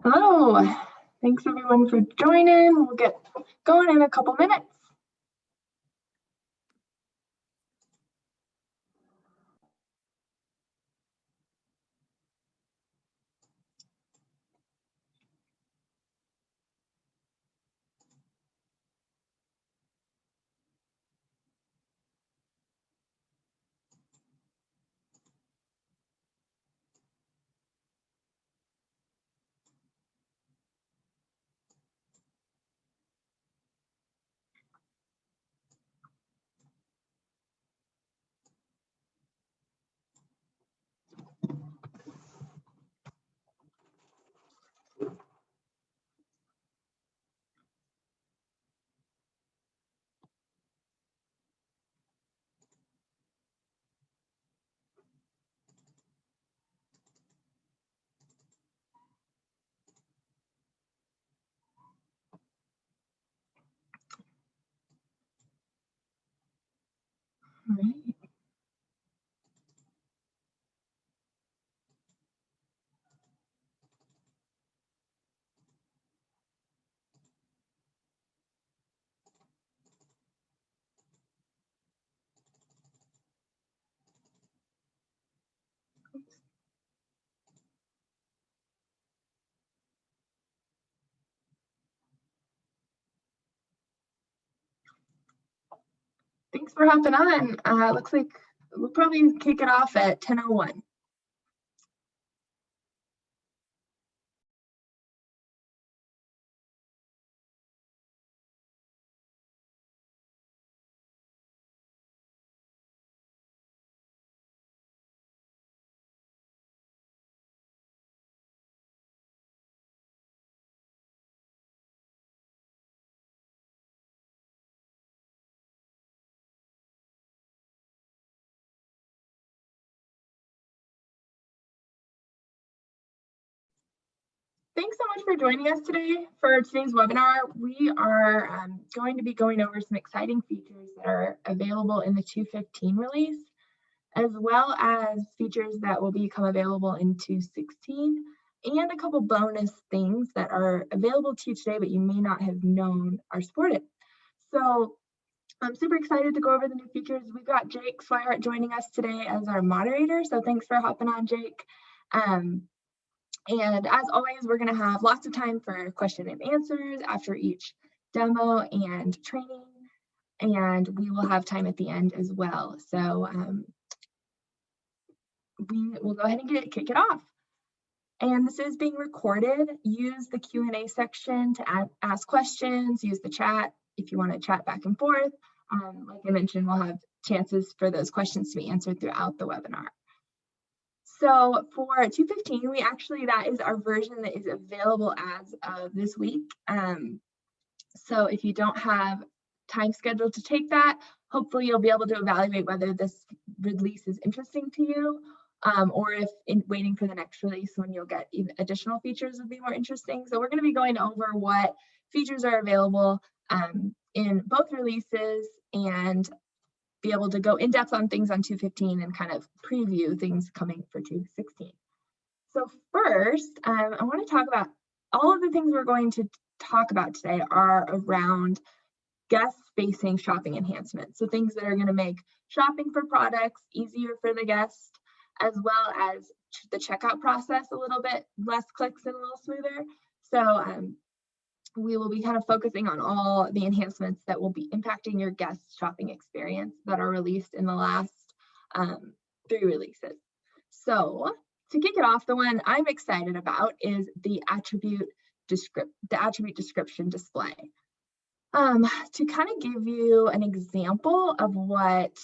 Hello, thanks everyone for joining. We'll get going in a couple minutes. All right. Thanks for hopping on. Looks like we'll probably kick it off at 10:01. Thanks so much for joining us today for today's webinar. We are going to be going over some exciting features that are available in the 2.15 release, as well as features that will become available in 2.16, and a couple bonus things that are available to you today, but you may not have known are supported. So I'm super excited to go over the new features. We've got Jake Swihart joining us today as our moderator, so thanks for hopping on, Jake. And as always, we're going to have lots of time for question and answers after each demo and training, and we will have time at the end as well. So we will go ahead and kick it off. And this is being recorded. Use the Q&A section to ask questions. Use the chat if you want to chat back and forth. Like I mentioned, we'll have chances for those questions to be answered throughout the webinar. So for 2.15, that is our version that is available as of this week. So if you don't have time scheduled to take that, hopefully you'll be able to evaluate whether this release is interesting to you, or if waiting for the next release when you'll get even additional features would be more interesting. So we're going to be going over what features are available in both releases and be able to go in depth on things on 2.15 and kind of preview things coming for 2.16. So first, I want to talk about all of the things we're going to talk about today are around guest-facing shopping enhancements. So things that are going to make shopping for products easier for the guest, as well as the checkout process a little bit less clicks and a little smoother. So we will be kind of focusing on all the enhancements that will be impacting your guest shopping experience that are released in the last 3 releases. So to kick it off, the one I'm excited about is the attribute description display. To kind of give you an example of what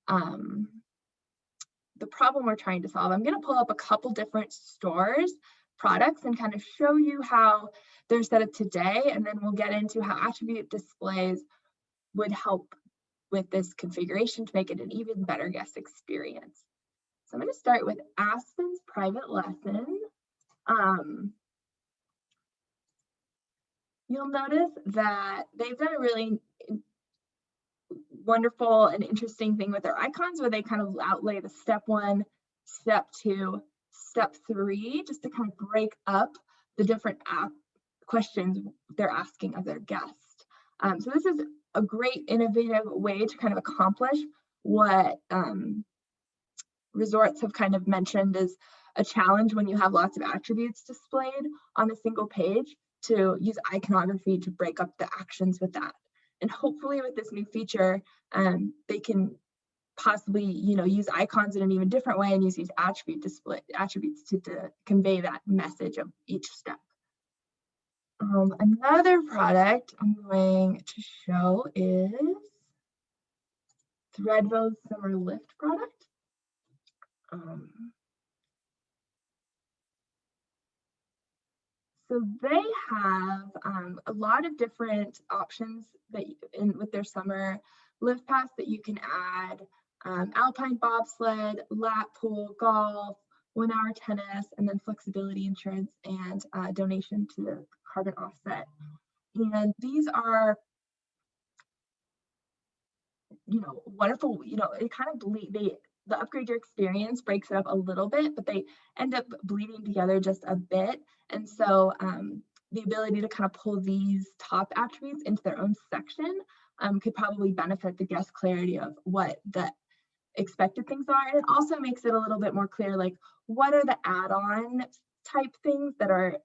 the problem we're trying to solve, I'm going to pull up a couple different stores, products, and kind of show you how they're set up today, and then we'll get into how attribute displays would help with this configuration to make it an even better guest experience. So I'm going to start with Aspen's private lesson. You'll notice that they've done a really wonderful and interesting thing with their icons where they kind of outlay the step 1, step 2, step 3, just to kind of break up the different questions they're asking of their guest. So this is a great innovative way to kind of accomplish what resorts have kind of mentioned is a challenge when you have lots of attributes displayed on a single page, to use iconography to break up the actions with that. And hopefully with this new feature, they can possibly, use icons in an even different way and use these attributes to convey that message of each step. Another product I'm going to show is Threadvow's Summer Lift product. So they have a lot of different options that with their summer lift pass that you can add: alpine bobsled, lap pool, golf, 1 hour tennis, and then flexibility insurance and donation to the carbon offset. And these are, wonderful. It kind of the Upgrade Your Experience breaks it up a little bit, but they end up bleeding together just a bit. And so the ability to kind of pull these top attributes into their own section could probably benefit the guest clarity of what the expected things are. And it also makes it a little bit more clear, like, what are the add-on type things that are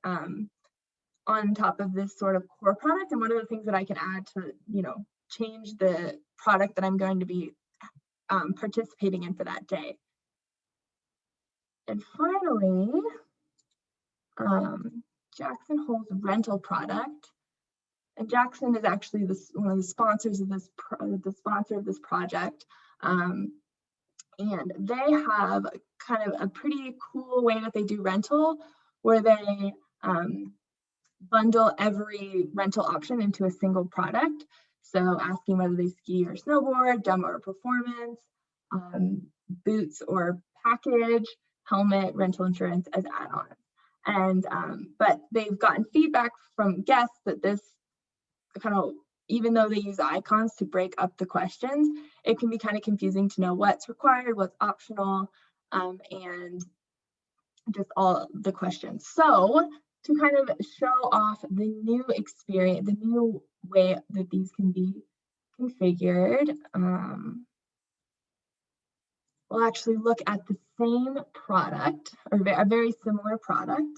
on top of this sort of core product, and what are the things that I can add to, change the product that I'm going to be participating in for that day. And finally, Jackson Hole's rental product. And Jackson is actually one of the sponsors of this project. And they have kind of a pretty cool way that they do rental, where they bundle every rental option into a single product. So asking whether they ski or snowboard, demo or performance, boots or package, helmet, rental insurance as add-ons. And but they've gotten feedback from guests that this kind of, even though they use icons to break up the questions, it can be kind of confusing to know what's required, what's optional, and just all the questions. So to kind of show off the new experience, the new way that these can be configured, we'll actually look at the same product, or a very similar product.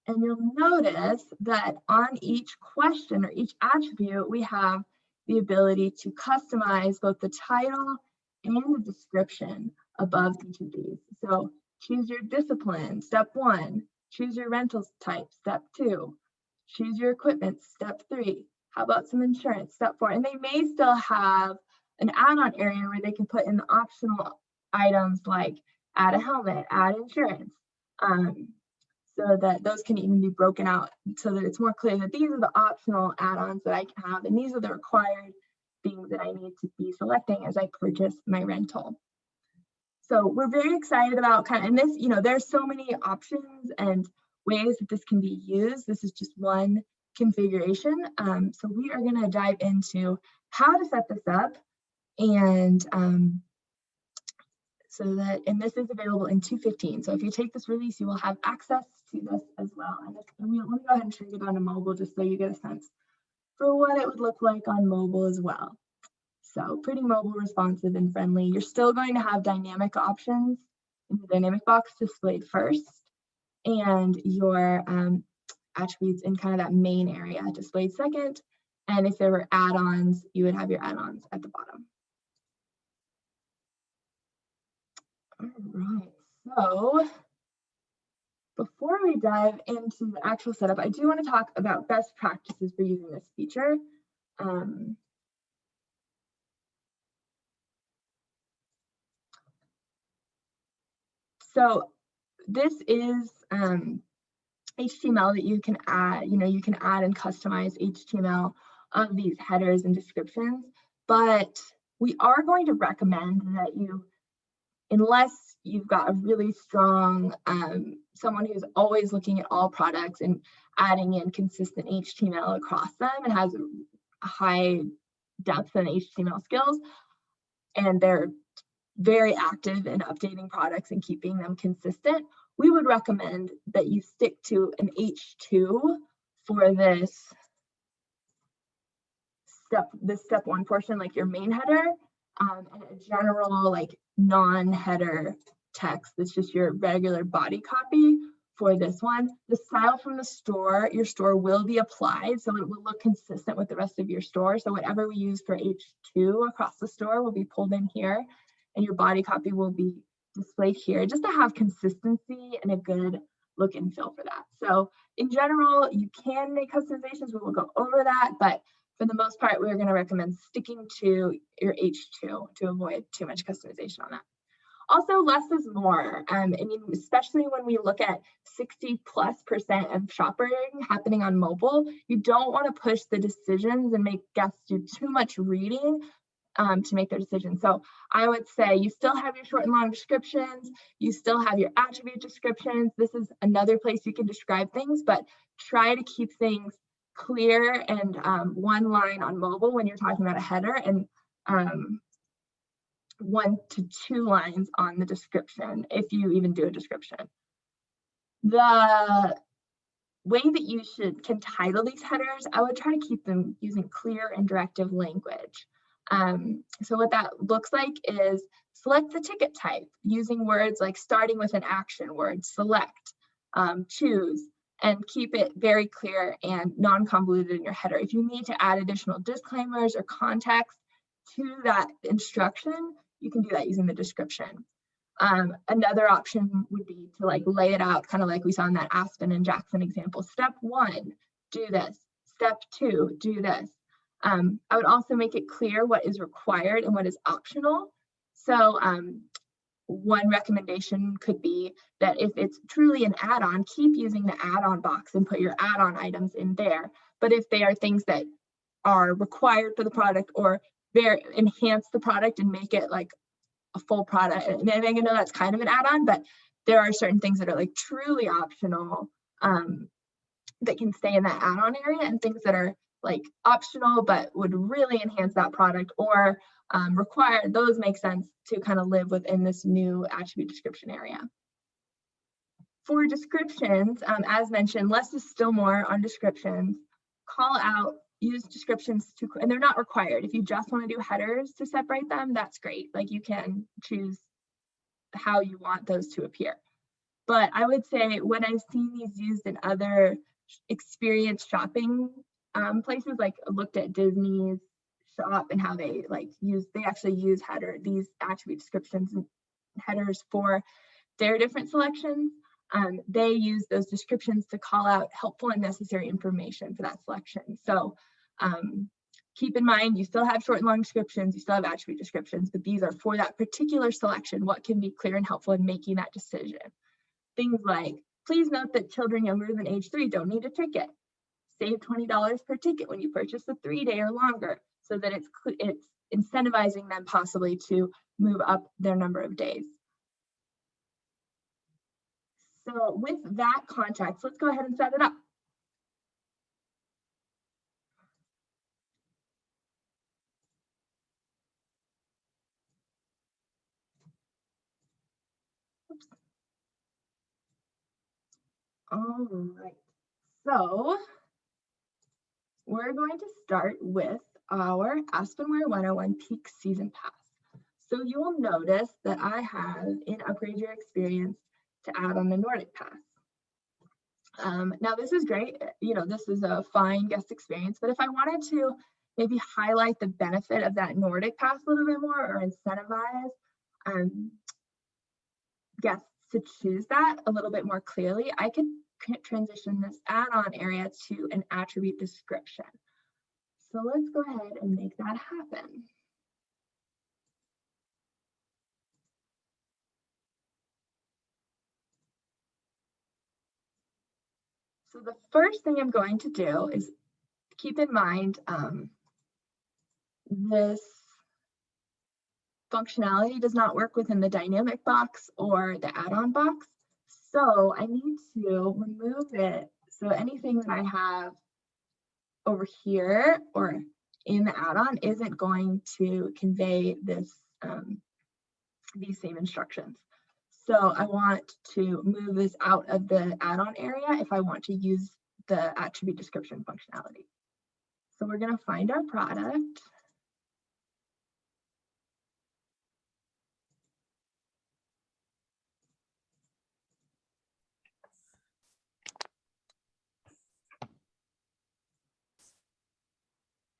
And you'll notice that on each question or each attribute, we have the ability to customize both the title and the description above each of these. So choose your discipline, step 1. Choose your rental type, step 2. Choose your equipment, step 3. How about some insurance, step 4? And they may still have an add-on area where they can put in the optional items like add a helmet, add insurance, so that those can even be broken out so that it's more clear that these are the optional add-ons that I can have, and these are the required things that I need to be selecting as I purchase my rental. So we're very excited about and this, there's so many options and ways that this can be used. This is just one configuration. So we are going to dive into how to set this up, and and this is available in 2.15. So if you take this release, you will have access to this as well. And let me go ahead and shrink it down to mobile just so you get a sense for what it would look like on mobile as well. So pretty mobile, responsive, and friendly. You're still going to have dynamic options in the dynamic box displayed first, and your attributes in kind of that main area displayed second. And if there were add-ons, you would have your add-ons at the bottom. All right, so before we dive into the actual setup, I do want to talk about best practices for using this feature. So this is HTML that you can add. You can add and customize HTML of these headers and descriptions, but we are going to recommend that you, unless you've got a really strong someone who's always looking at all products and adding in consistent HTML across them and has a high depth in HTML skills, and they're very active in updating products and keeping them consistent, we would recommend that you stick to an H2 for this step one portion, like your main header, and a general like non-header text that's just your regular body copy for this one. The style from the store, your store will be applied, so it will look consistent with the rest of your store. So whatever we use for H2 across the store will be pulled in here, and your body copy will be displayed here, just to have consistency and a good look and feel for that. So in general, you can make customizations. We will go over that, but for the most part, we're going to recommend sticking to your H2 to avoid too much customization on that. Also, less is more. I mean, especially when we look at 60+% of shopping happening on mobile, you don't want to push the decisions and make guests do too much reading to make their decisions. So I would say you still have your short and long descriptions, you still have your attribute descriptions. This is another place you can describe things, but try to keep things clear and one line on mobile when you're talking about a header, and 1 to 2 lines on the description, if you even do a description. The way that you can title these headers, I would try to keep them using clear and directive language. So what that looks like is select the ticket type using words like starting with an action word, select, choose, and keep it very clear and non-convoluted in your header. If you need to add additional disclaimers or context to that instruction, you can do that using the description. Another option would be to like lay it out, kind of like we saw in that Aspen and Jackson example. Step 1, do this. Step 2, do this. I would also make it clear what is required and what is optional. So one recommendation could be that if it's truly an add-on, keep using the add-on box and put your add-on items in there. But if they are things that are required for the product or enhance the product and make it like a full product, and I know that's kind of an add-on, but there are certain things that are like truly optional that can stay in that add-on area, and things that are like optional but would really enhance that product or required, those make sense to kind of live within this new attribute description area. For descriptions, as mentioned, less is still more on descriptions. Call out, use descriptions to, and they're not required. If you just want to do headers to separate them, that's great. Like you can choose how you want those to appear. But I would say when I've seen these used in other experience shopping places, like looked at Disney's shop and how they actually use these attribute descriptions and headers for their different selections. They use those descriptions to call out helpful and necessary information for that selection. So keep in mind, you still have short and long descriptions, you still have attribute descriptions, but these are for that particular selection, what can be clear and helpful in making that decision. Things like, please note that children younger than age 3 don't need a ticket. Save $20 per ticket when you purchase a 3-day or longer, so that it's incentivizing them possibly to move up their number of days. So with that context, let's go ahead and set it up. Oops. All right, so we're going to start with our Aspenware 101 Peak Season Pass. So you will notice that I have in Upgrade Your Experience to add on the Nordic Pass. Now this is great, this is a fine guest experience, but if I wanted to maybe highlight the benefit of that Nordic Pass a little bit more or incentivize guests to choose that a little bit more clearly, I could transition this add-on area to an attribute description. So let's go ahead and make that happen. So the first thing I'm going to do is keep in mind this functionality does not work within the dynamic box or the add-on box. So I need to remove it. So anything that I have over here or in the add-on isn't going to convey this these same instructions. So I want to move this out of the add-on area if I want to use the attribute description functionality. So we're going to find our product.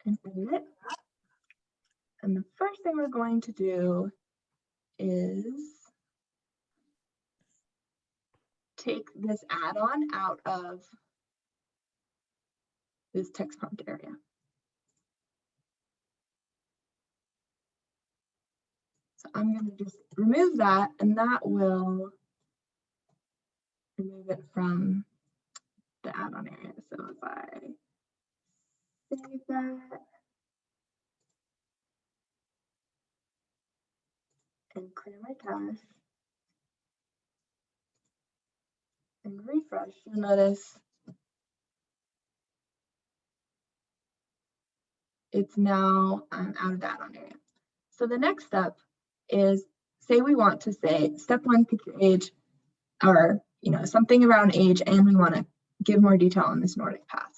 And edit it. And the first thing we're going to do is take this add-on out of this text prompt area. So I'm going to just remove that, and that will remove it from the add-on area. So if I save that and clear my cache and refresh, you'll notice it's now out of the add-on area. So the next step is, say we want to say step 1, pick your age, or something around age, and we want to give more detail on this Nordic path.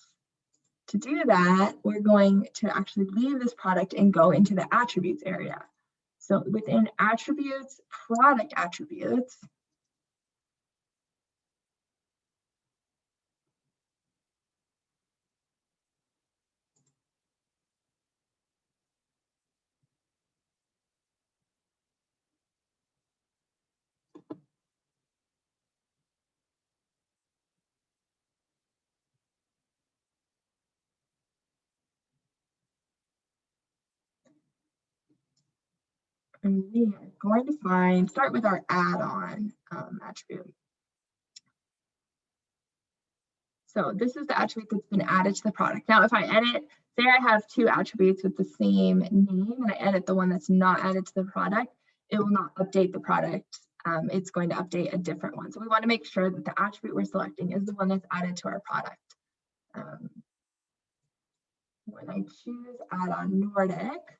To do that, we're going to actually leave this product and go into the attributes area. So within attributes, product attributes, and we are going to start with our add-on attribute. So this is the attribute that's been added to the product. Now, if I edit, say I have 2 attributes with the same name, and I edit the one that's not added to the product, it will not update the product. It's going to update a different one. So we want to make sure that the attribute we're selecting is the one that's added to our product. When I choose add-on Nordic,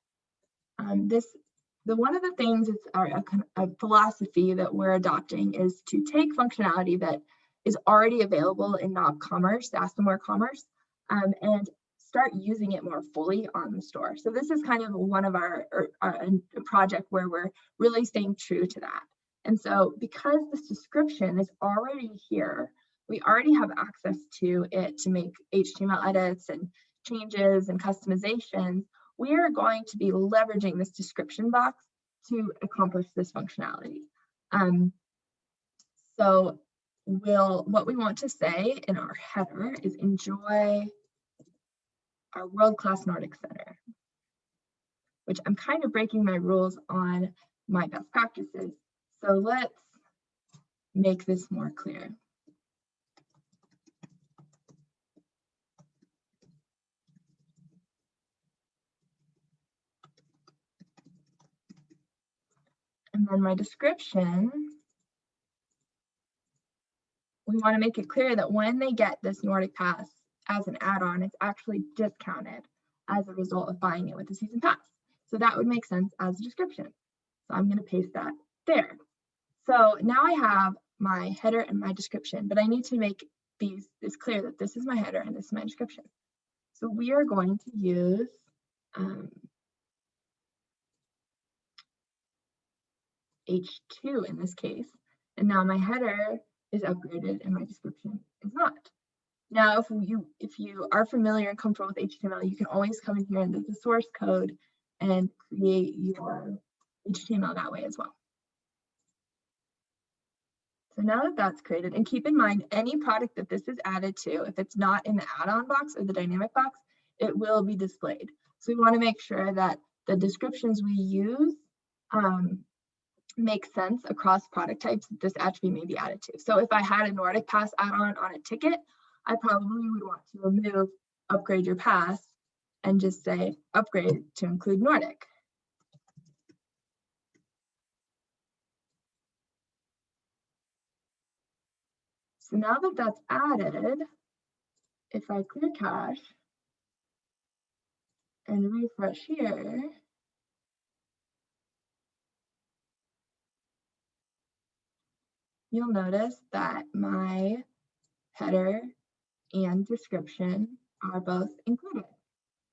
one of the things is a philosophy that we're adopting is to take functionality that is already available in Knob Commerce, Aspenware Commerce, and start using it more fully on the store. So this is kind of one of our project where we're really staying true to that. And so because this description is already here, we already have access to it to make HTML edits and changes and customizations. We are going to be leveraging this description box to accomplish this functionality. So what we want to say in our header is enjoy our world-class Nordic Center, which I'm kind of breaking my rules on my best practices. So let's make this more clear. And then my description, we want to make it clear that when they get this Nordic Pass as an add-on, it's actually discounted as a result of buying it with the season pass. So that would make sense as a description. So I'm going to paste that there. So now I have my header and my description, but I need to make this clear that this is my header and this is my description. So we are going to use H2 in this case. And now my header is upgraded and my description is not. Now, if you are familiar and comfortable with HTML, you can always come in here into the source code and create your HTML that way as well. So now that that's created, and keep in mind, any product that this is added to, if it's not in the add-on box or the dynamic box, it will be displayed. So we want to make sure that the descriptions we use make sense across product types that this attribute may be added to. So if I had a Nordic Pass add-on on a ticket, I probably would want to remove upgrade your pass and just say upgrade to include Nordic. So now that that's added, if I clear cache and refresh here, you'll notice that my header and description are both included.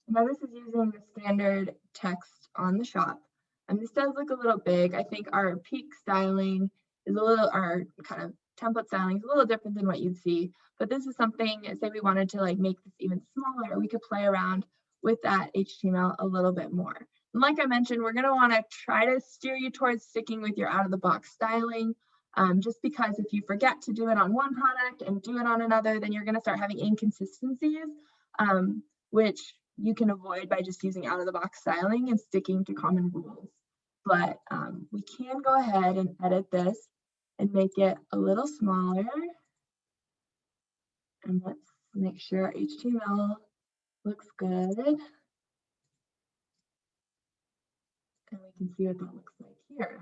Now this is using the standard text on the shop. And this does look a little big. I think our peak styling is a little, our kind of template styling is a little different than what you'd see. But this is something, say we wanted to like make this even smaller, we could play around with that HTML a little bit more. And like I mentioned, we're gonna wanna try to steer you towards sticking with your out of the box styling. Just because if you forget to do it on one product and do it on another, then you're gonna start having inconsistencies, which you can avoid by just using out of the box styling and sticking to common rules. But we can go ahead and edit this and make it a little smaller. And let's make sure our HTML looks good. And we can see what that looks like here.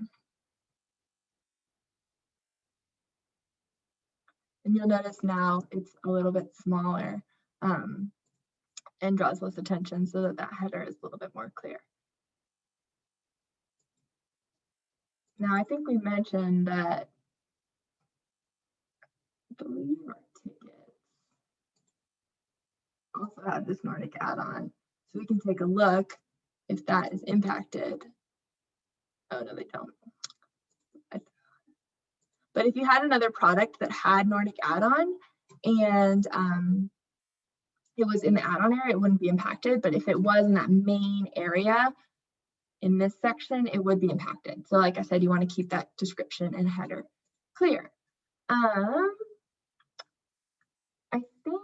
And you'll notice now it's a little bit smaller and draws less attention so that that header is a little bit more clear. Now, I think we mentioned that I believe our tickets also have this Nordic add-on. So we can take a look if that is impacted. Oh, no, they don't. But if you had another product that had Nordic add-on and it was in the add-on area, it wouldn't be impacted. But if it was in that main area in this section, it would be impacted. So like I said, you want to keep that description and header clear. I think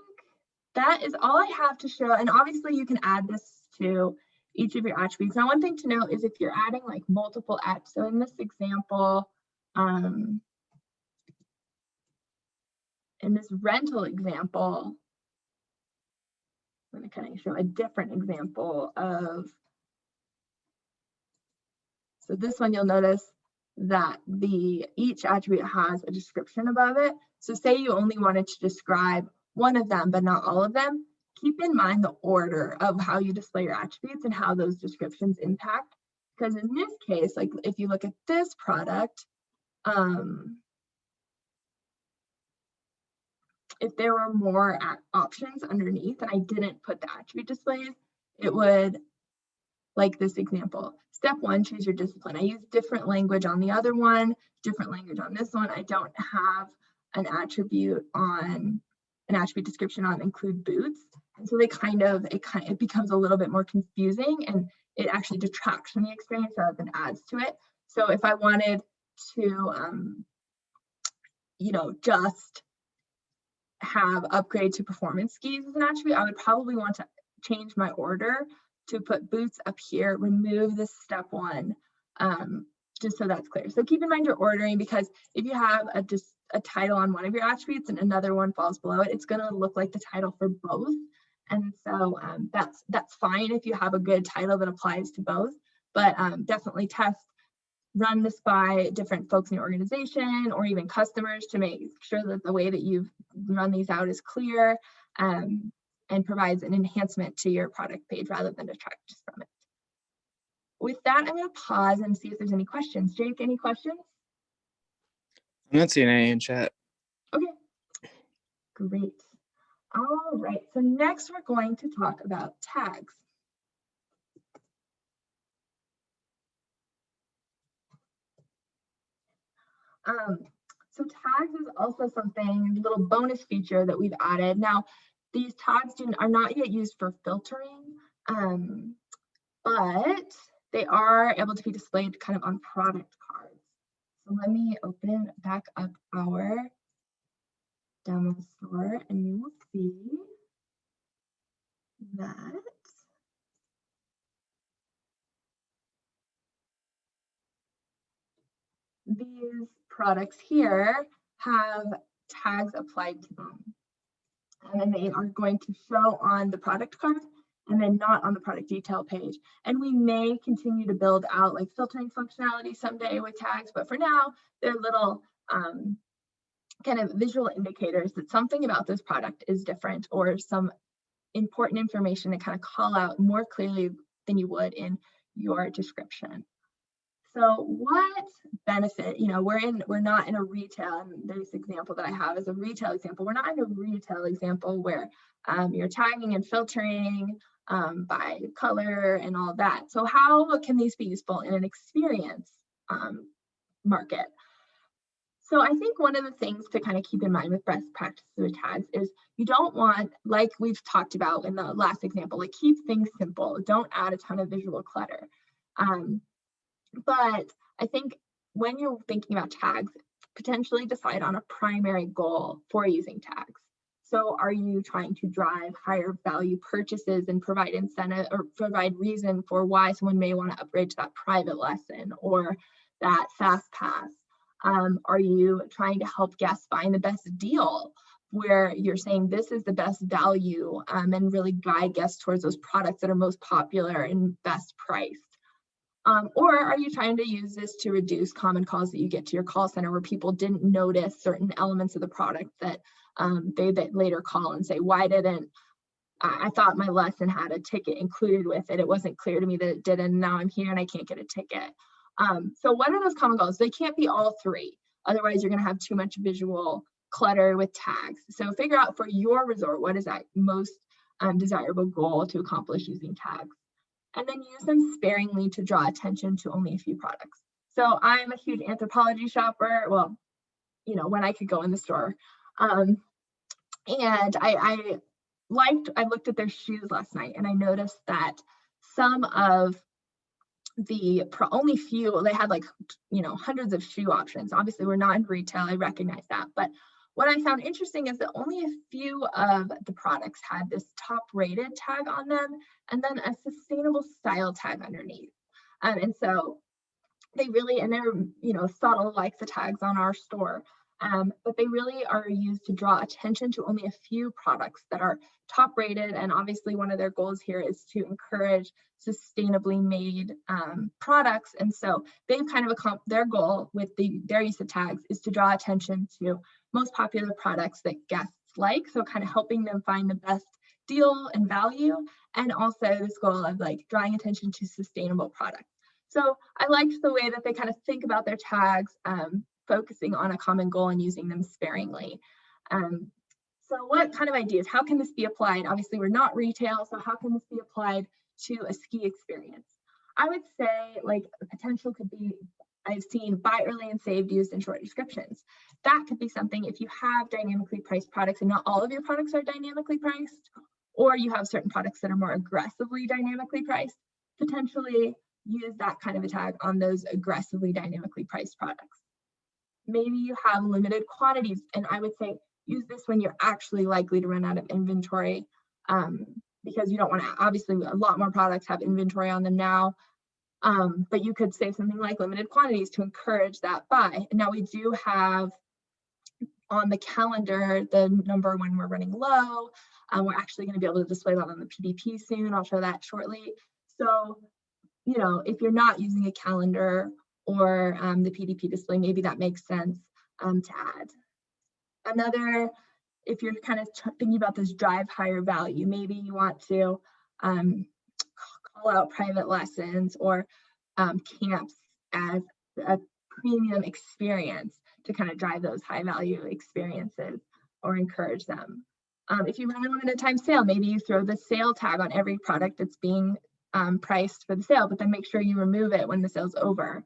that is all I have to show. And obviously you can add this to each of your attributes. Now, one thing to note is if you're adding like multiple attributes, so in this example, in this rental example, I'm going to kind of show a different example of, so this one you'll notice that each attribute has a description above it. So say you only wanted to describe one of them, but not all of them, keep in mind the order of how you display your attributes and how those descriptions impact. Because in this case, like if you look at this product, if there were more options underneath and I didn't put the attribute displays, it would, like this example, step 1, choose your discipline. I use different language on the other one, different language on this one. I don't have an attribute description on include boots. And so it becomes a little bit more confusing and it actually detracts from the experience rather than adds to it. So if I wanted to, just have upgrade to performance skis as an attribute, I would probably want to change my order to put boots up here, remove this step 1, just so that's clear. So keep in mind your ordering, because if you have a title on one of your attributes and another one falls below it, it's going to look like the title for both. And so that's fine if you have a good title that applies to both, but definitely run this by different folks in your organization or even customers to make sure that the way that you've run these out is clear and provides an enhancement to your product page rather than detracts from it. With that, I'm going to pause and see if there's any questions. Jake, any questions? I'm not seeing any in chat. Okay, great. All right, so next we're going to talk about tags. So tags is also something, a little bonus feature that we've added. Now, these tags are not yet used for filtering, but they are able to be displayed kind of on product cards. So let me open back up our demo store and you will see that these products here have tags applied to them. And then they are going to show on the product card and then not on the product detail page. And we may continue to build out like filtering functionality someday with tags, but for now, they're little kind of visual indicators that something about this product is different or some important information to kind of call out more clearly than you would in your description. So what benefit, we're not in a retail, and this example that I have is a retail example. We're not in a retail example where you're tagging and filtering by color and all that. So how can these be useful in an experience market? So I think one of the things to kind of keep in mind with best practices with tags is you don't want, like we've talked about in the last example, like keep things simple. Don't add a ton of visual clutter. But I think when you're thinking about tags, potentially decide on a primary goal for using tags. So are you trying to drive higher value purchases and provide incentive or provide reason for why someone may want to upgrade to that private lesson or that fast pass? Are you trying to help guests find the best deal where you're saying this is the best value and really guide guests towards those products that are most popular and best priced? Or are you trying to use this to reduce common calls that you get to your call center where people didn't notice certain elements of the product that they later call and say, why didn't I thought my lesson had a ticket included with it. It wasn't clear to me that it didn't. And now I'm here and I can't get a ticket. So what are those common goals? They can't be all three. Otherwise, you're going to have too much visual clutter with tags. So figure out for your resort, what is that most desirable goal to accomplish using tags? And then use them sparingly to draw attention to only a few products. So I'm a huge Anthropologie shopper. Well, when I could go in the store. And I looked at their shoes last night and I noticed that some of the only few, they had hundreds of shoe options. Obviously we're not in retail, I recognize that. But what I found interesting is that only a few of the products had this top rated tag on them and then a sustainable style tag underneath. And so they really, and they're, subtle like the tags on our store. But they really are used to draw attention to only a few products that are top rated. And obviously one of their goals here is to encourage sustainably made products. And so they've kind of their goal with their use of tags is to draw attention to most popular products that guests like. So kind of helping them find the best deal and value. And also this goal of drawing attention to sustainable products. So I liked the way that they kind of think about their tags, focusing on a common goal and using them sparingly. So what kind of ideas, how can this be applied? Obviously we're not retail, so how can this be applied to a ski experience? I would say the potential could be, I've seen buy early and saved used in short descriptions. That could be something if you have dynamically priced products and not all of your products are dynamically priced, or you have certain products that are more aggressively dynamically priced, potentially use that kind of a tag on those aggressively dynamically priced products. Maybe you have limited quantities, and I would say use this when you're actually likely to run out of inventory, because you don't want to, obviously a lot more products have inventory on them now, but you could say something like limited quantities to encourage that buy. And now we do have on the calendar the number when we're running low. We're actually going to be able to display that on the PDP soon. I'll show that shortly. So, if you're not using a calendar or the PDP display, maybe that makes sense to add. Another, if you're kind of thinking about this drive higher value, maybe you want to call out private lessons or camps as a premium experience to kind of drive those high value experiences or encourage them. If you run a limited time sale, maybe you throw the sale tag on every product that's being priced for the sale, but then make sure you remove it when the sale's over.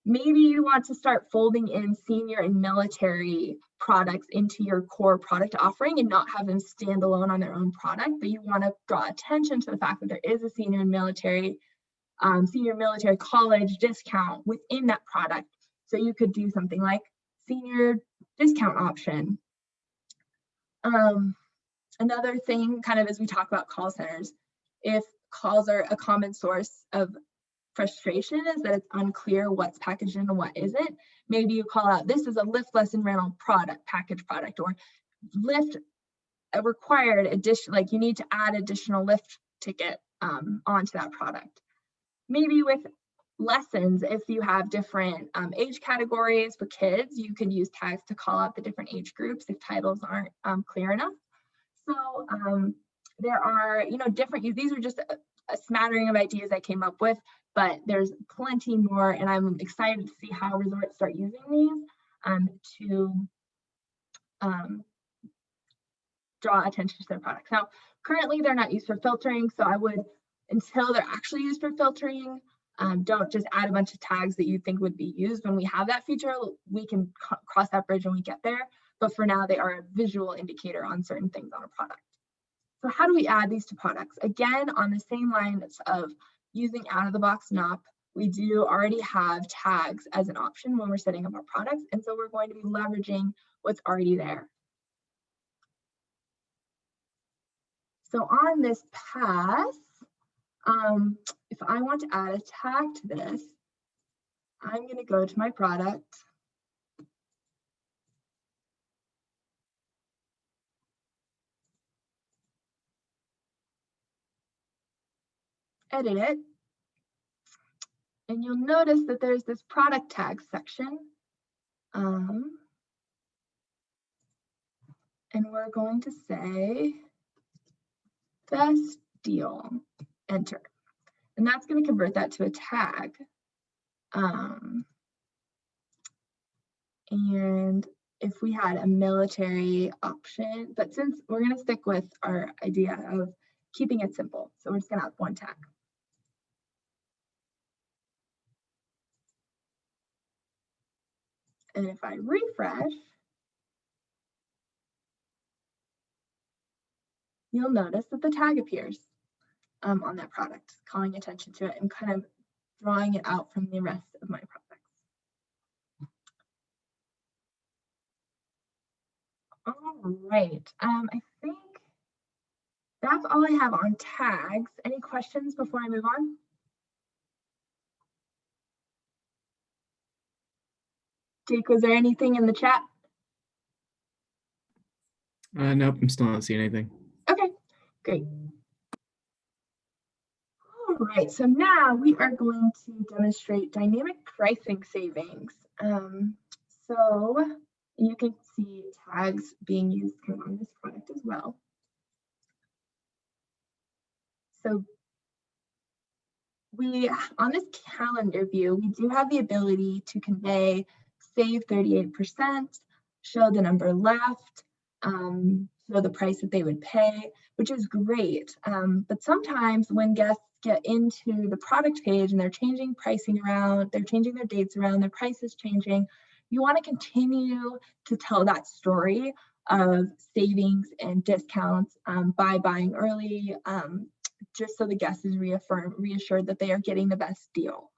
Maybe you want to start folding in senior and military products into your core product offering and not have them stand alone on their own product, but you want to draw attention to the fact that there is a senior military college discount within that product. So you could do something like senior discount option. Another thing, kind of as we talk about call centers, if calls are a common source of frustration is that it's unclear what's packaged in and what isn't. Maybe you call out, this is a lift lesson rental package product, or lift a required addition, you need to add additional lift ticket onto that product. Maybe with lessons, if you have different age categories for kids, you could use tags to call out the different age groups if titles aren't clear enough. So there are, different, these are just a smattering of ideas I came up with, but there's plenty more, and I'm excited to see how resorts start using these to draw attention to their products. Now, currently they're not used for filtering, so I would, until they're actually used for filtering, don't just add a bunch of tags that you think would be used. When we have that feature, we can cross that bridge when we get there. But for now, they are a visual indicator on certain things on a product. So how do we add these to products? Again, on the same lines of using out-of-the-box NOP, we do already have tags as an option when we're setting up our products. And so we're going to be leveraging what's already there. So on this path, if I want to add a tag to this, I'm going to go to my product. Edit it. And you'll notice that there's this product tag section. And we're going to say best deal, enter. And that's going to convert that to a tag. And if we had a military option, but since we're going to stick with our idea of keeping it simple, so we're just going to have one tag. And if I refresh, you'll notice that the tag appears on that product, calling attention to it and kind of drawing it out from the rest of my products. All right, I think that's all I have on tags. Any questions before I move on? Jake, was there anything in the chat? Nope, I'm still not seeing anything. Okay, great. All right, so now we are going to demonstrate dynamic pricing savings. So you can see tags being used on this product as well. So on this calendar view, we do have the ability to convey save 38%, show the number left, show the price that they would pay, which is great. But sometimes when guests get into the product page and they're changing pricing around, they're changing their dates around, their price is changing, you want to continue to tell that story of savings and discounts by buying early, just so the guest is reassured that they are getting the best deal.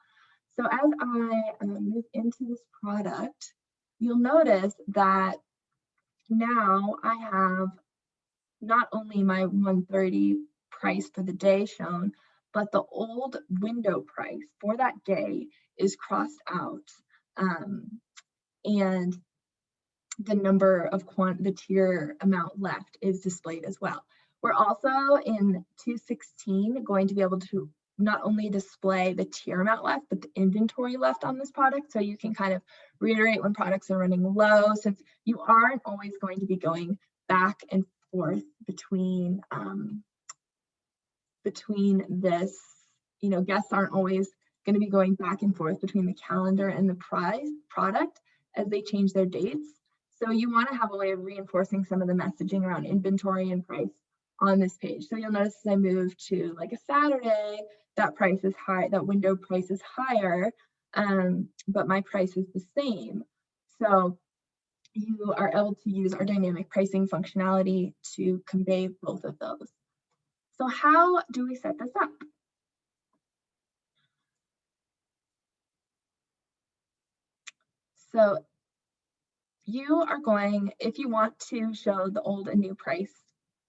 So as I move into this product, you'll notice that now I have not only my 130 price for the day shown, but the old window price for that day is crossed out. And the number of the tier amount left is displayed as well. We're also in 2.16 going to be able to not only display the tier amount left, but the inventory left on this product. So you can kind of reiterate when products are running low, since you aren't always going to be going back and forth between this, guests aren't always going to be going back and forth between the calendar and the product as they change their dates. So you want to have a way of reinforcing some of the messaging around inventory and price on this page. So you'll notice as I move to like a Saturday, that price is high, that window price is higher, but my price is the same. So you are able to use our dynamic pricing functionality to convey both of those. So how do we set this up? So you are going, if you want to show the old and new price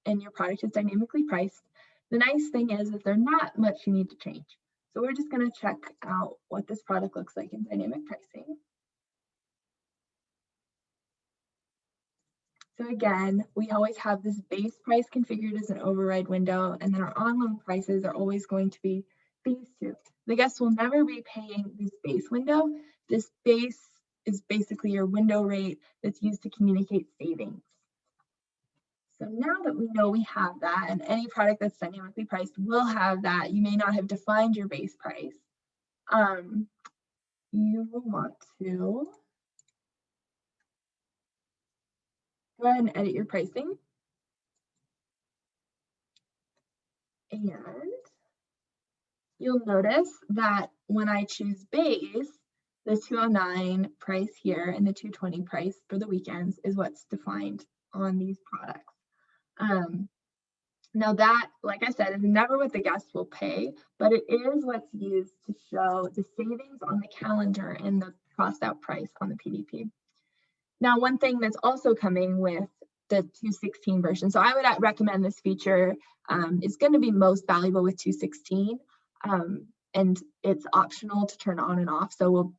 and your product is dynamically priced, the nice thing is that there's not much you need to change. So we're just going to check out what this product looks like in dynamic pricing. So again, we always have this base price configured as an override window, and then our on-loan prices are always going to be these two. The guests will never be paying this base window. This base is basically your window rate that's used to communicate savings. So now that we know we have that, and any product that's dynamically priced will have that, you may not have defined your base price. You will want to go ahead and edit your pricing. And you'll notice that when I choose base, the $209 price here and the $220 price for the weekends is what's defined on these products. Now that, like I said, is never what the guests will pay, but it is what's used to show the savings on the calendar and the crossed out price on the PDP. Now, one thing that's also coming with the 216 version, so I would recommend this feature. Is going to be most valuable with 216, and it's optional to turn on and off. So we'll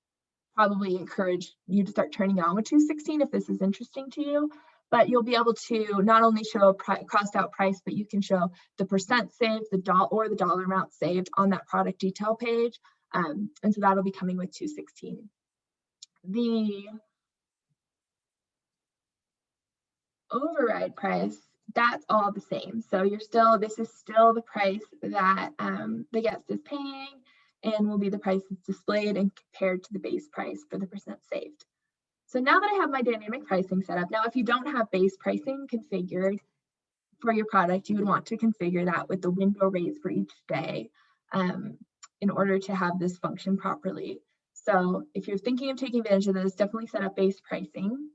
probably encourage you to start turning on with 216 if this is interesting to you. But you'll be able to not only show a crossed out price, but you can show the percent saved, the dollar amount saved on that product detail page. And so that'll be coming with 216. The override price, that's all the same. So this is still the price that the guest is paying, and will be the price that's displayed and compared to the base price for the percent saved. So now that I have my dynamic pricing set up, now if you don't have base pricing configured for your product, you would want to configure that with the window rates for each day in order to have this function properly. So if you're thinking of taking advantage of this, definitely set up base pricing.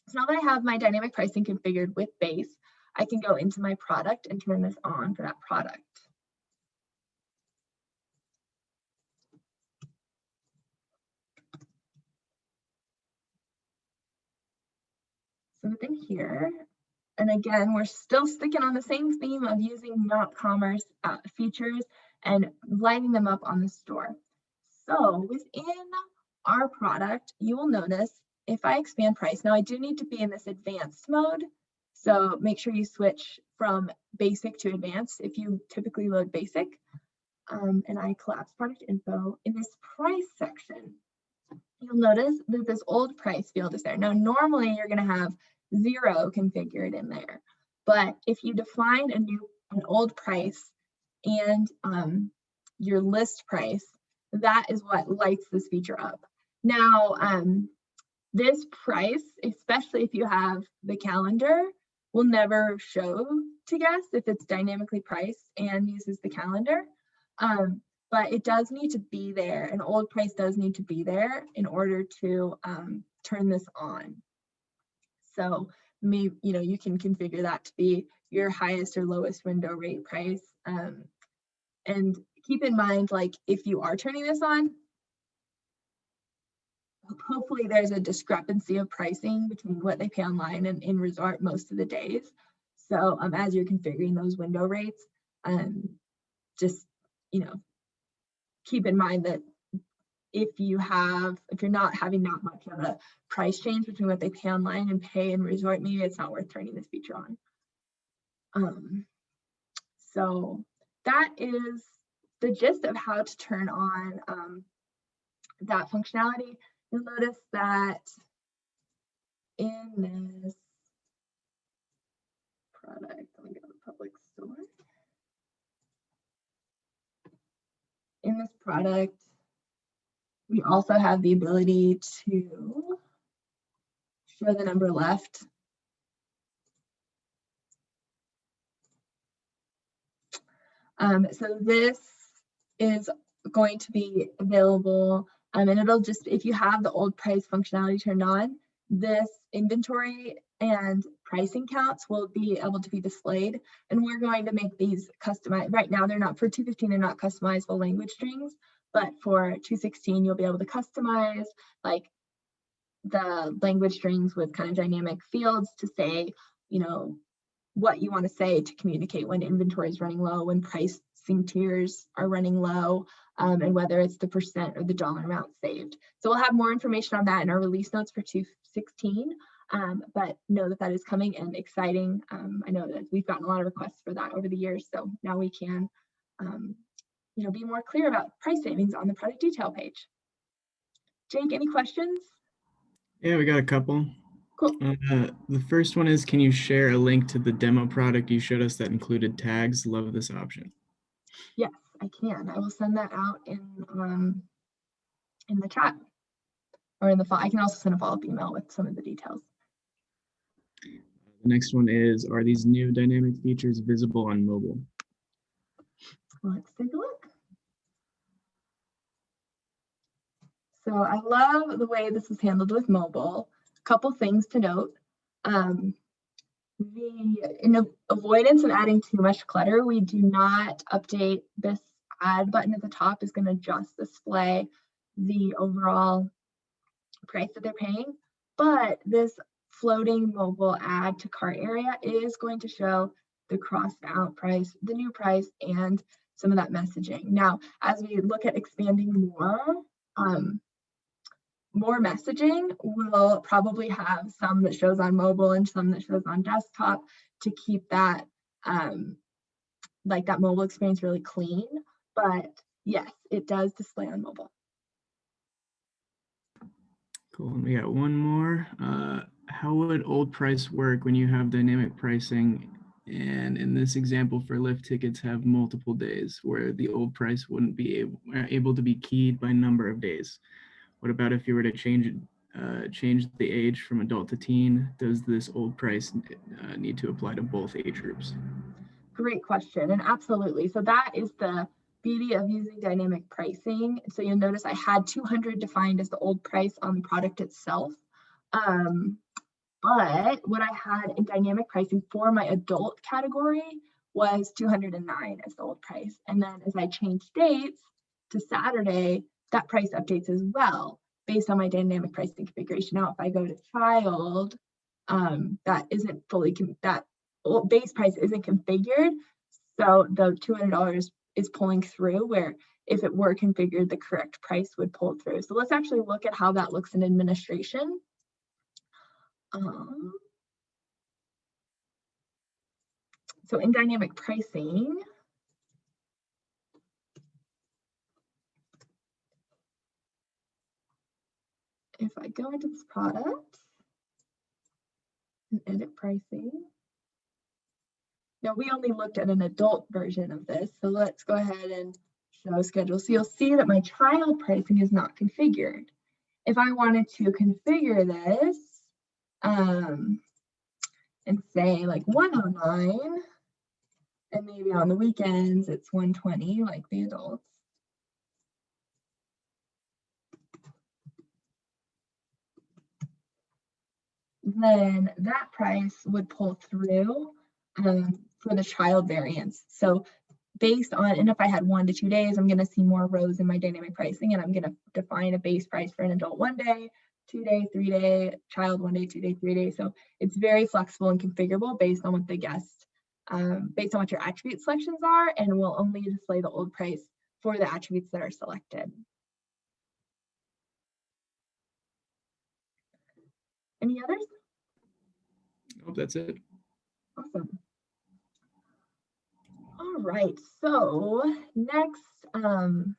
So now that I have my dynamic pricing configured with base, I can go into my product and turn this on for that product. So within here, and again, we're still sticking on the same theme of using Mount Commerce features and lighting them up on the store. So within our product, you will notice if I expand price, now I do need to be in this advanced mode. So make sure you switch from basic to advanced if you typically load basic. And I collapse product info. In this price section, you'll notice that this old price field is there. Now, normally you're going to have 0 configured in there, but if you define an old price and your list price, that is what lights this feature up. Now, this price, especially if you have the calendar, will never show to guests if it's dynamically priced and uses the calendar. But it does need to be there. An old price does need to be there in order to turn this on. So maybe you can configure that to be your highest or lowest window rate price. And keep in mind, like if you are turning this on, hopefully there's a discrepancy of pricing between what they pay online and in resort most of the days. So as you're configuring those window rates, just keep in mind that if you're not having that much of a price change between what they pay online and pay in resort, maybe it's not worth turning this feature on. So that is the gist of how to turn on that functionality. You'll notice that in this product, let me go to public store. In this product, we also have the ability to show the number left. So this is going to be available, and it'll just, if you have the old price functionality turned on, this inventory and pricing counts will be able to be displayed. And we're going to make these customized. Right now, they're not, for 215, they're not customizable language strings, but for 216, you'll be able to customize like the language strings with kind of dynamic fields to say, what you want to say to communicate when inventory is running low, when pricing tiers are running low, and whether it's the percent or the dollar amount saved. So we'll have more information on that in our release notes for 216, but know that that is coming and exciting. I know that we've gotten a lot of requests for that over the years, so now we can be more clear about price savings on the product detail page. Jake, any questions? Yeah, we got a couple. Cool. The first one is, can you share a link to the demo product you showed us that included tags? Love this option. Yes, I can. I will send that out in the chat or in the file. I can also send a follow-up email with some of the details. The next one is, are these new dynamic features visible on mobile? Let's take a look. So I love the way this is handled with mobile. A couple things to note. In avoidance of adding too much clutter, we do not update this add button at the top is going to just display the overall price that they're paying. But this floating mobile add to cart area is going to show the crossed out price, the new price, and some of that messaging. Now, as we look at expanding more messaging, we'll probably have some that shows on mobile and some that shows on desktop to keep that like that mobile experience really clean. But yes, it does display on mobile. Cool. And we got one more. How would old price work when you have dynamic pricing? And in this example for lift tickets have multiple days where the old price wouldn't be able to be keyed by number of days. What about if you were to change the age from adult to teen? Does this old price need to apply to both age groups? Great question, and absolutely. So that is the beauty of using dynamic pricing. So you'll notice I had 200 defined as the old price on the product itself. But what I had in dynamic pricing for my adult category was 209 as the old price. And then as I changed dates to Saturday, that price updates as well based on my dynamic pricing configuration. Now, if I go to child, that isn't fully, that base price isn't configured. So the $200 is pulling through, where if it were configured, the correct price would pull through. So let's actually look at how that looks in administration. So in dynamic pricing, if I go into this product and edit pricing, now we only looked at an adult version of this, so let's go ahead and show schedule. So you'll see that my child pricing is not configured. If I wanted to configure this and say like 109, and maybe on the weekends it's 120 like the adults, then that price would pull through for the child variance. So based on, and if I had 1 to 2 days, I'm going to see more rows in my dynamic pricing, and I'm going to define a base price for an adult 1 day, 2 day, 3 day, child 1 day, 2 day, 3 day. So it's very flexible and configurable based on what the guest, based on what your attribute selections are, and will only display the old price for the attributes that are selected. Any others? Oh, that's it. Awesome. All right, so next, I'm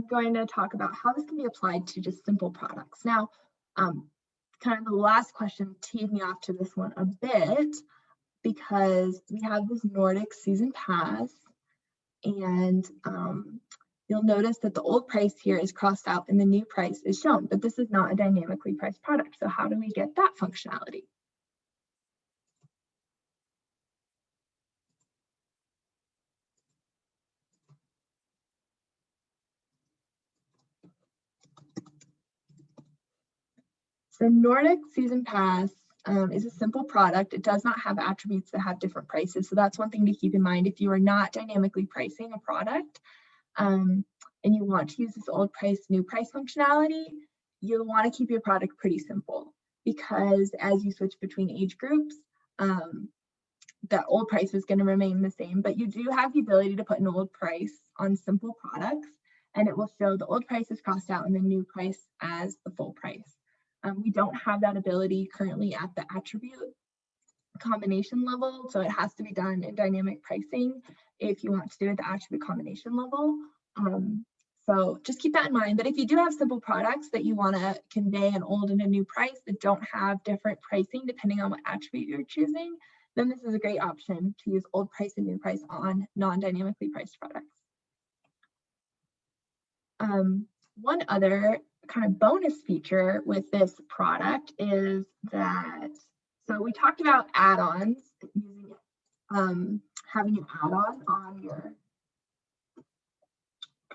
going to talk about how this can be applied to just simple products. Now, kind of the last question teed me off to this one a bit, because we have this Nordic season pass, and you'll notice that the old price here is crossed out and the new price is shown, but this is not a dynamically priced product. So how do we get that functionality? So Nordic Season Pass is a simple product. It does not have attributes that have different prices. So that's one thing to keep in mind. If you are not dynamically pricing a product and you want to use this old price, new price functionality, you'll want to keep your product pretty simple, because as you switch between age groups, that old price is going to remain the same, but you do have the ability to put an old price on simple products, and it will show the old price is crossed out and the new price as the full price. We don't have that ability currently at the attribute combination level, so it has to be done in dynamic pricing if you want to do it at the attribute combination level. So just keep that in mind. But if you do have simple products that you want to convey an old and a new price that don't have different pricing depending on what attribute you're choosing, then this is a great option to use old price and new price on non-dynamically priced products. One other kind of bonus feature with this product is that, so we talked about add-ons, using having an add-on on your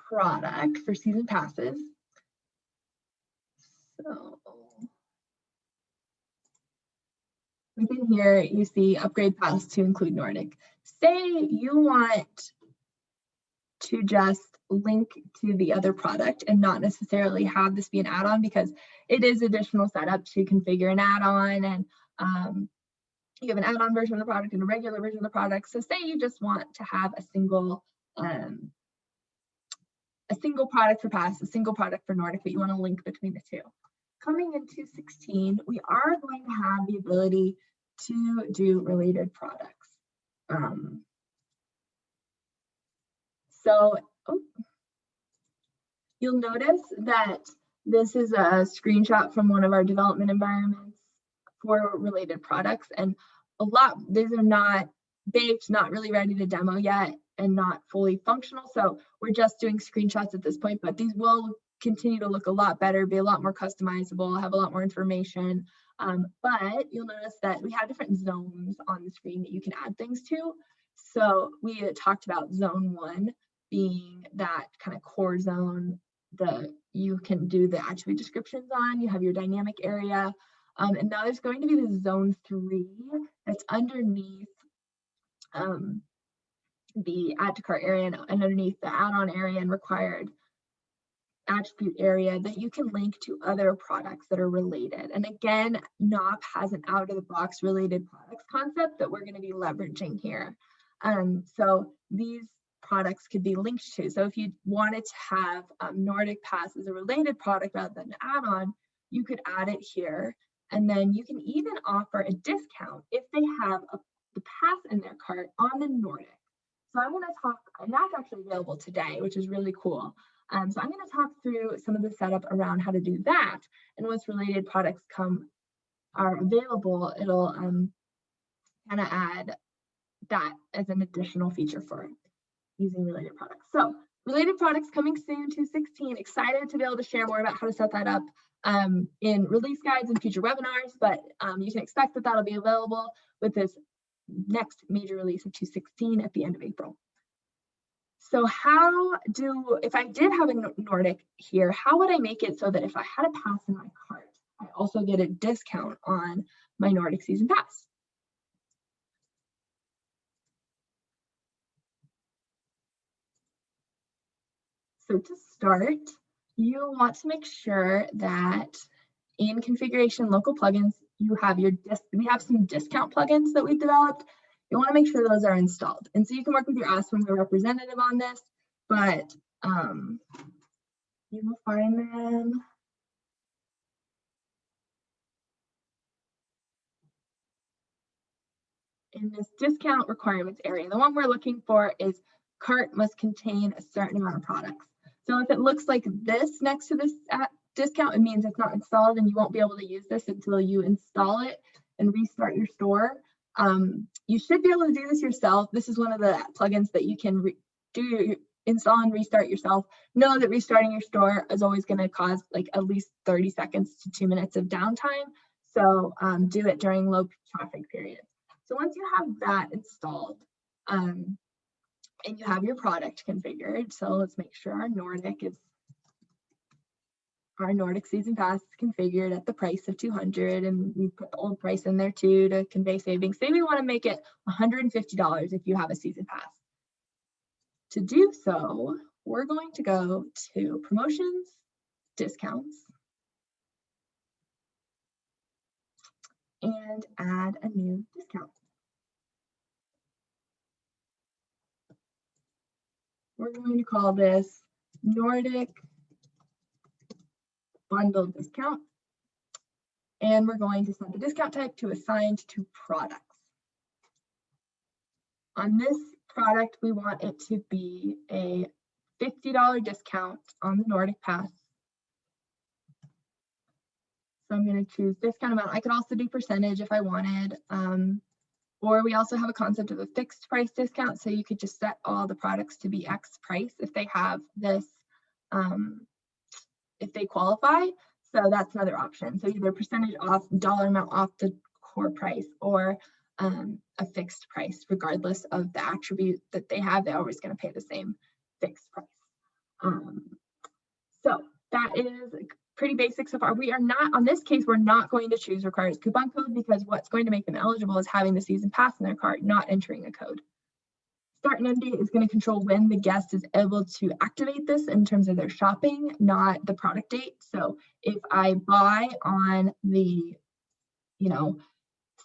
product for season passes. So within here, you see upgrade pass to include Nordic. Say you want to just link to the other product and not necessarily have this be an add-on, because it is additional setup to configure an add-on, and you have an add-on version of the product and a regular version of the product. So say you just want to have a single product for pass, a single product for Nordic, but you want to link between the two. Coming into 16, we are going to have the ability to do related products. You'll notice that this is a screenshot from one of our development environments for related products, and these are not baked, not really ready to demo yet, and not fully functional. So we're just doing screenshots at this point, but these will continue to look a lot better, be a lot more customizable, have a lot more information. But you'll notice that we have different zones on the screen that you can add things to. So we talked about zone 1 being that kind of core zone that you can do the attribute descriptions on. You have your dynamic area. And now there's going to be the zone 3 that's underneath the add to cart area and underneath the add-on area and required attribute area that you can link to other products that are related. And again, KNOP has an out-of-the-box related products concept that we're going to be leveraging here. So these products could be linked to. So if you wanted to have Nordic Pass as a related product rather than an add-on, you could add it here. And then you can even offer a discount if they have the pass in their cart on the Nordic. So I'm going to talk, and that's actually available today, which is really cool. So I'm going to talk through some of the setup around how to do that. And once related products are available, it'll kind of add that as an additional feature for using related products. So related products coming soon to 16. Excited to be able to share more about how to set that up in release guides and future webinars, but you can expect that that'll be available with this next major release of 2.16 at the end of April. So if I did have a Nordic here, how would I make it so that if I had a pass in my cart, I also get a discount on my Nordic season pass? So to start, you want to make sure that in configuration local plugins, we have some discount plugins that we've developed. You want to make sure those are installed. And so you can work with your ASWIM representative on this, but you will find them in this discount requirements area. The one we're looking for is cart must contain a certain amount of products. So if it looks like this next to this discount, it means it's not installed and you won't be able to use this until you install it and restart your store. You should be able to do this yourself. This is one of the plugins that you can install and restart yourself. Know that restarting your store is always going to cause like at least 30 seconds to 2 minutes of downtime. So do it during low traffic periods. So once you have that installed and you have your product configured, so let's make sure our Nordic season pass is configured at the price of $200, and we put the old price in there too to convey savings. Say we want to make it $150 if you have a season pass. To do so, we're going to go to promotions, discounts, and add a new discount. We're going to call this Nordic bundle discount. And we're going to set the discount type to assigned to products. On this product, we want it to be a $50 discount on the Nordic Pass. So I'm going to choose discount amount. I could also do percentage if I wanted. Or we also have a concept of a fixed price discount. So you could just set all the products to be X price if they have this, if they qualify. So that's another option. So either percentage off, dollar amount off the core price, or a fixed price, regardless of the attribute that they have. They're always going to pay the same fixed price. So that is pretty basic so far. We are not, on this case, we're not going to choose requires coupon code, because what's going to make them eligible is having the season pass in their cart, not entering a code. Start and end date is going to control when the guest is able to activate this in terms of their shopping, not the product date. So if I buy on the,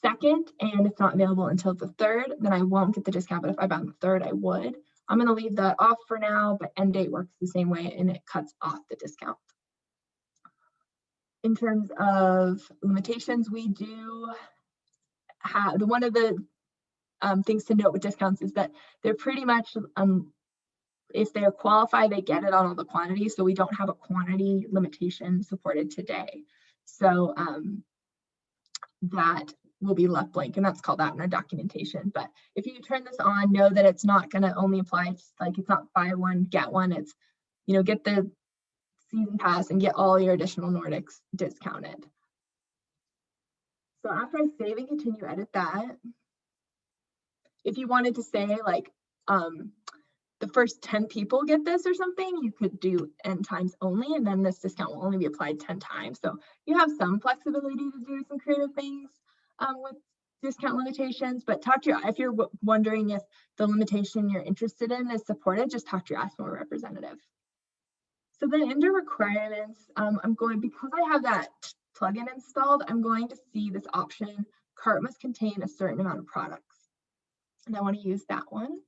2nd and it's not available until the 3rd, then I won't get the discount. But if I buy on the 3rd, I would. I'm going to leave that off for now, but end date works the same way and it cuts off the discount. In terms of limitations, we do have one of the things to note with discounts is that they're pretty much, if they're qualified, they get it on all the quantities. So we don't have a quantity limitation supported today. So that will be left blank, and that's called out in our documentation. But if you turn this on, know that it's not going to only apply, like it's not buy one, get one. It's, get the season pass and get all your additional Nordics discounted. So after I save and continue edit that, if you wanted to say like the first 10 people get this or something, you could do n times only, and then this discount will only be applied 10 times. So you have some flexibility to do some creative things with discount limitations, but if you're wondering if the limitation you're interested in is supported, just talk to your ASMO representative. So then under requirements, because I have that plugin installed, I'm going to see this option, cart must contain a certain amount of products. And I want to use that one.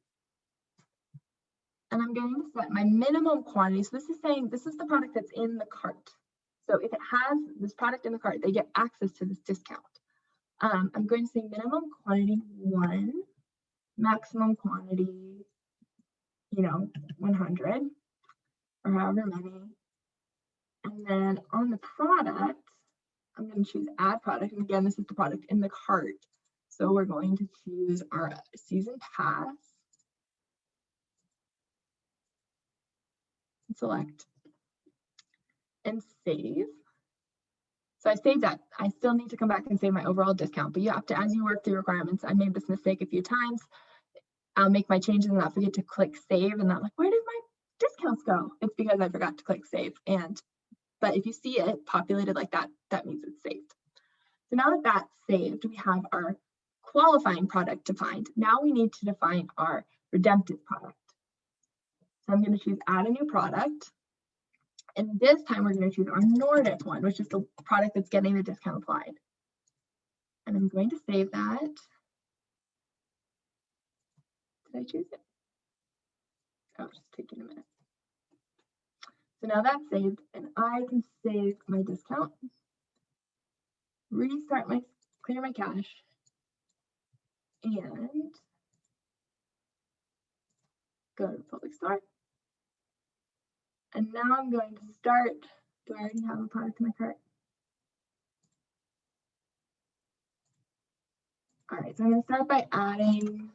And I'm going to set my minimum quantity. So this is saying this is the product that's in the cart. So if it has this product in the cart, they get access to this discount. I'm going to say minimum quantity 1, maximum quantity, 100 or however many. And then on the product, I'm going to choose add product. And again, this is the product in the cart. So we're going to choose our season pass. Select and save. So I saved that. I still need to come back and save my overall discount, but you have to, as you work through requirements, I made this mistake a few times. I'll make my changes and not forget to click save, and not like, where did my discounts go? It's because I forgot to click save. But if you see it populated like that, that means it's saved. So now that that's saved, we have our qualifying product defined. Now we need to define our redemptive product. So I'm going to choose add a new product. And this time we're going to choose our Nordic one, which is the product that's getting the discount applied. And I'm going to save that. Did I choose it? Oh, it's just taking a minute. So now that's saved, and I can save my discount, clear my cache, and go to the public store. And now I'm going to start. Do I already have a product in my cart? All right, so I'm going to start by adding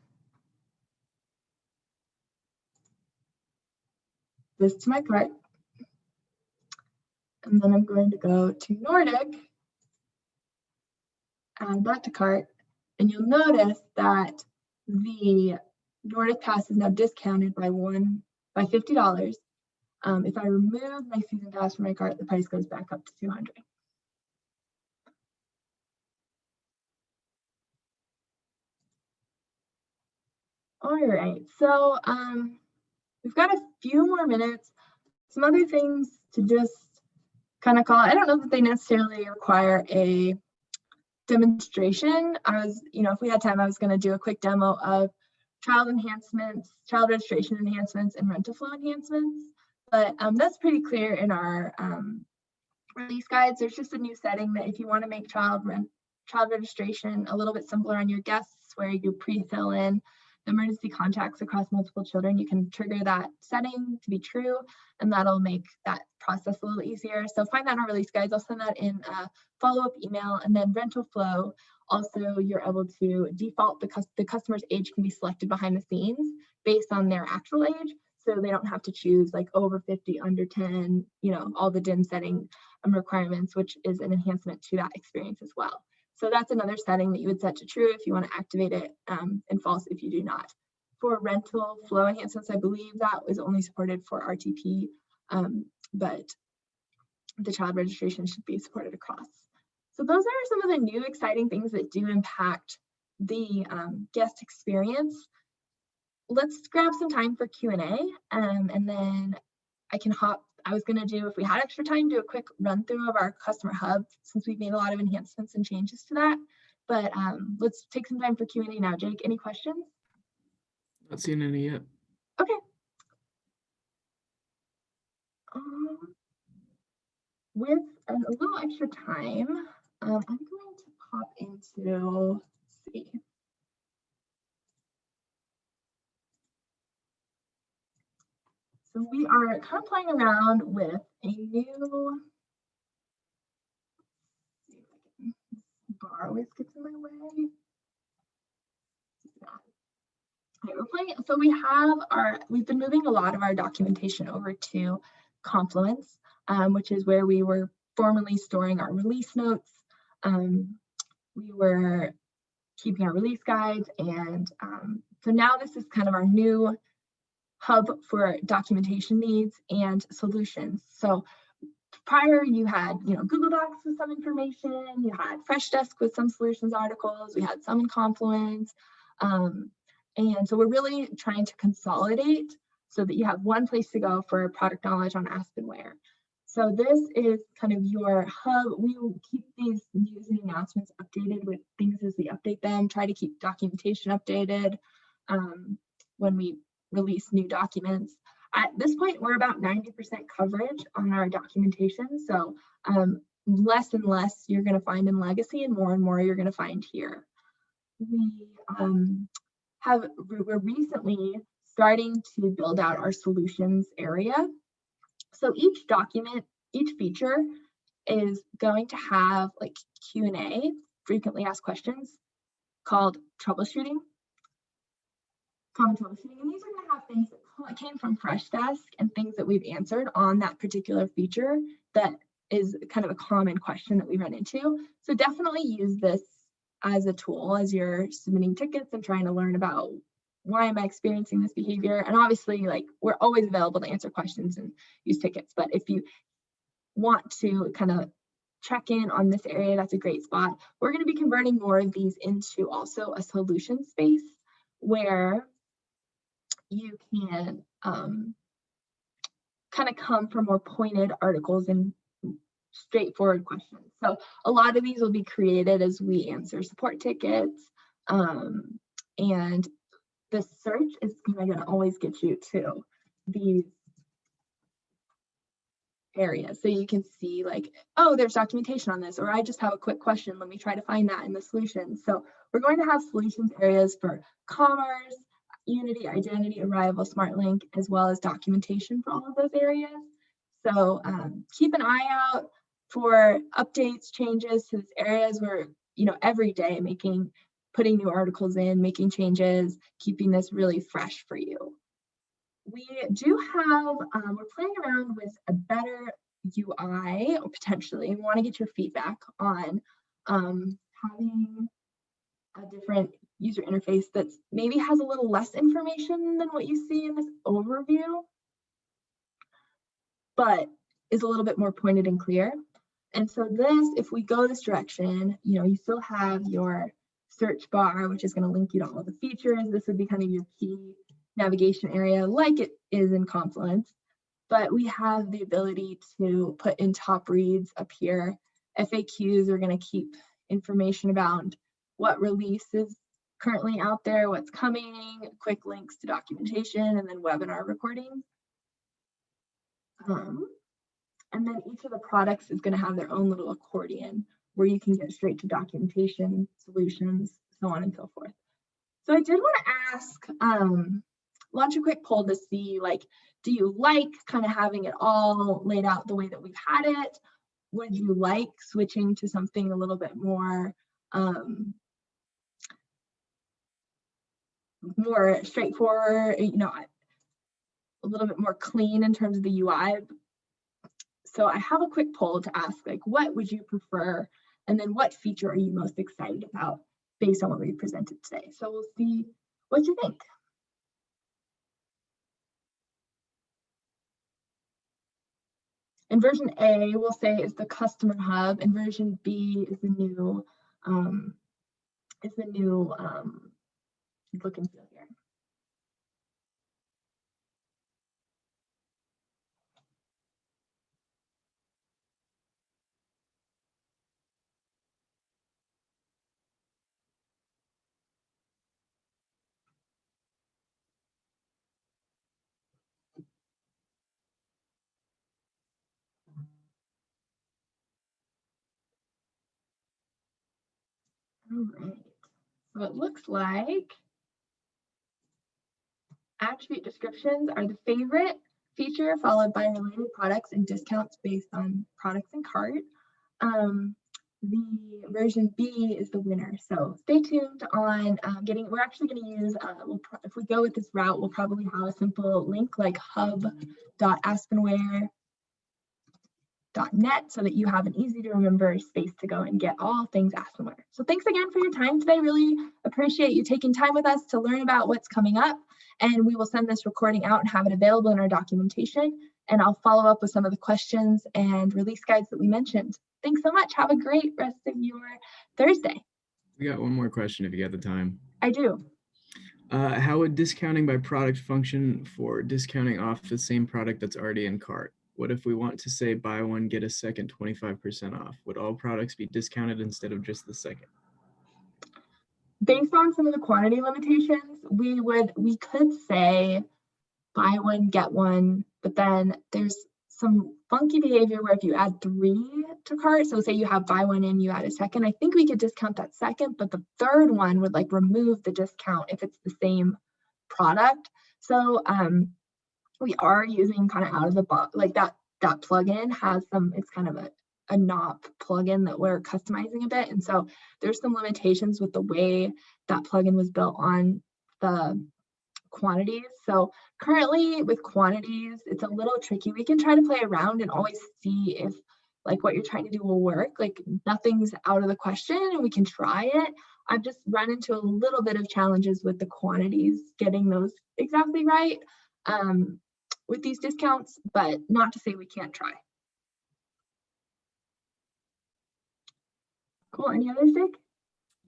this to my cart. And then I'm going to go to Nordic, add that to cart. And you'll notice that the Nordic Pass is now discounted by $50. If I remove my season pass from my cart, the price goes back up to $200. All right, so we've got a few more minutes. Some other things to just kind of call. I don't know that they necessarily require a demonstration. If we had time, I was going to do a quick demo of child enhancements, child registration enhancements, and rental flow enhancements. But that's pretty clear in our release guides. There's just a new setting that if you want to make child registration a little bit simpler on your guests, where you pre-fill in emergency contacts across multiple children, you can trigger that setting to be true, and that'll make that process a little easier. So find that in our release guides. I'll send that in a follow-up email. And then rental flow, also you're able to default the customer's age can be selected behind the scenes based on their actual age. So they don't have to choose like over 50, under 10, all the DIN setting requirements, which is an enhancement to that experience as well. So that's another setting that you would set to true if you want to activate it, and false if you do not. For rental flow enhancements, I believe that was only supported for RTP, but the child registration should be supported across. So those are some of the new exciting things that do impact the guest experience. Let's grab some time for Q&A, and then I was going to do, if we had extra time, do a quick run through of our customer hub, since we've made a lot of enhancements and changes to that. But let's take some time for Q&A now. Jake, any questions? Not seeing any yet. Okay. With a little extra time, I'm going to pop into, let's see. So we are kind of playing around with a new, bar always gets in my way. Okay, we're playing, so we've been moving a lot of our documentation over to Confluence, which is where we were formerly storing our release notes. We were keeping our release guides, and so now this is kind of our new hub for documentation needs and solutions. So prior you had, Google Docs with some information, you had Freshdesk with some solutions articles, we had some in Confluence. And so we're really trying to consolidate so that you have one place to go for product knowledge on Aspenware. So this is kind of your hub. We will keep these news and announcements updated with things as we update them, try to keep documentation updated when we release new documents. At this point, we're about 90% coverage on our documentation. So less and less you're going to find in Legacy, and more you're going to find here. We're recently starting to build out our solutions area. So each document, each feature is going to have like Q&A, frequently asked questions, called troubleshooting, common troubleshooting. And these are going to have things that came from Freshdesk and things that we've answered on that particular feature that is kind of a common question that we run into. So definitely use this as a tool as you're submitting tickets and trying to learn about why am I experiencing this behavior. And obviously, like, we're always available to answer questions and use tickets. But if you want to kind of check in on this area, that's a great spot. We're going to be converting more of these into also a solution space where you can kind of come for more pointed articles and straightforward questions. So a lot of these will be created as we answer support tickets, and the search is going to always get you to these areas. So you can see like, oh, there's documentation on this, or I just have a quick question. Let me try to find that in the solutions. So we're going to have solutions areas for commerce, Unity, identity, arrival, SmartLink, as well as documentation for all of those areas. So keep an eye out for updates, changes to these areas. We're, every day putting new articles in, making changes, keeping this really fresh for you. We do have, we're playing around with a better UI, or potentially, we want to get your feedback on having a different user interface that maybe has a little less information than what you see in this overview, but is a little bit more pointed and clear. And so this, if we go this direction, you still have your search bar, which is going to link you to all the features. This would be kind of your key navigation area like it is in Confluence, but we have the ability to put in top reads up here. FAQs are going to keep information about what release is currently out there, what's coming, quick links to documentation, and then webinar recordings. And then each of the products is going to have their own little accordion where you can get straight to documentation, solutions, so on and so forth. So I did want to ask, launch a quick poll to see, like, do you like kind of having it all laid out the way that we've had it? Would you like switching to something a little bit more, more straightforward, a little bit more clean in terms of the UI? So I have a quick poll to ask, like, what would you prefer? And then what feature are you most excited about based on what we presented today? So we'll see what you think. And version A, we'll say, is the customer hub, and version B is the new look and feel here. All right. So it looks like attribute descriptions are the favorite feature, followed by related products and discounts based on products and cart. The version B is the winner. So stay tuned on we're actually going to use, if we go with this route, we'll probably have a simple link like hub.aspenware.net so that you have an easy to remember space to go and get all things Aspenware. So thanks again for your time today. Really appreciate you taking time with us to learn about what's coming up. And we will send this recording out and have it available in our documentation. And I'll follow up with some of the questions and release guides that we mentioned. Thanks so much. Have a great rest of your Thursday. We got one more question if you got the time. I do. How would discounting by product function for discounting off the same product that's already in cart? What if we want to say buy one, get a second 25% off? Would all products be discounted instead of just the second? Based on some of the quantity limitations, we could say buy one, get one, but then there's some funky behavior where if you add 3 to cart, so say you have buy one in, you add a second, I think we could discount that second, but the third one would like remove the discount if it's the same product. So we are using kind of out of the box, like that plugin has some, it's kind of a NOP plugin that we're customizing a bit. And so there's some limitations with the way that plugin was built on the quantities. So currently with quantities, it's a little tricky. We can try to play around and always see if like what you're trying to do will work. Like nothing's out of the question and we can try it. I've just run into a little bit of challenges with the quantities, getting those exactly right with these discounts, but not to say we can't try. Cool, any others, Dick?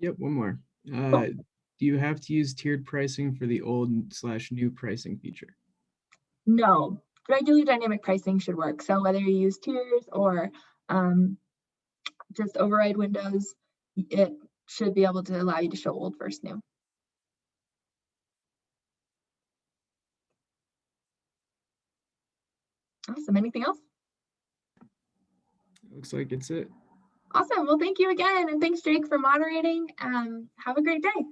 Yep, one more. Cool. Do you have to use tiered pricing for the old/new pricing feature? No, regular dynamic pricing should work. So whether you use tiers or just override windows, it should be able to allow you to show old versus new. Awesome, anything else? Looks like it's it. Awesome, well, thank you again. And thanks, Jake, for moderating. Have a great day.